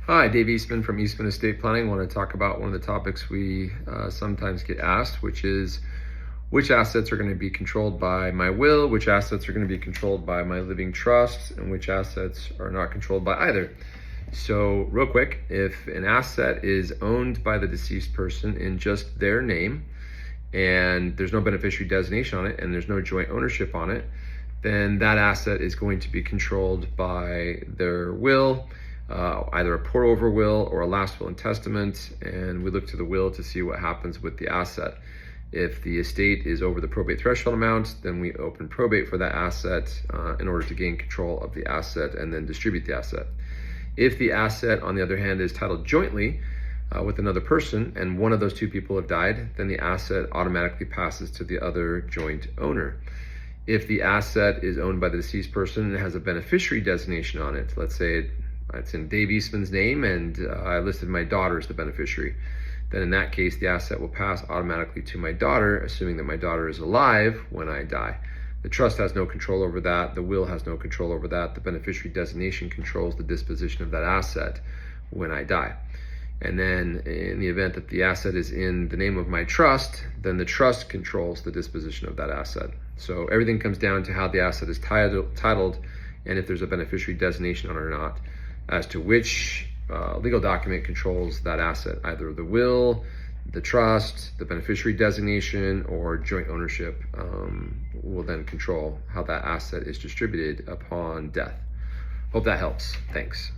Hi, Dave Eastman from Eastman Estate Planning. I want to talk about one of the topics we sometimes get asked, which is which assets are going to be controlled by my will, which assets are going to be controlled by my living trust, and which assets are not controlled by either. So real quick, if an asset is owned by the deceased person in just their name, and there's no beneficiary designation on it, and there's no joint ownership on it, then that asset is going to be controlled by their will, either a pour over will or a last will and testament, and we look to the will to see what happens with the asset. If the estate is over the probate threshold amount, then we open probate for that asset in order to gain control of the asset and then distribute the asset. If the asset, on the other hand, is titled jointly with another person and one of those two people have died, then the asset automatically passes to the other joint owner. If the asset is owned by the deceased person and has a beneficiary designation on it, let's say it's in Dave Eastman's name and I listed my daughter as the beneficiary, then in that case, the asset will pass automatically to my daughter, assuming that my daughter is alive when I die. The trust has no control over that. The will has no control over that. The beneficiary designation controls the disposition of that asset when I die. And then in the event that the asset is in the name of my trust, then the trust controls the disposition of that asset. So everything comes down to how the asset is titled and if there's a beneficiary designation on it or not, as to which legal document controls that asset, either the will, the trust, the beneficiary designation, or joint ownership will then control how that asset is distributed upon death. Hope that helps. Thanks.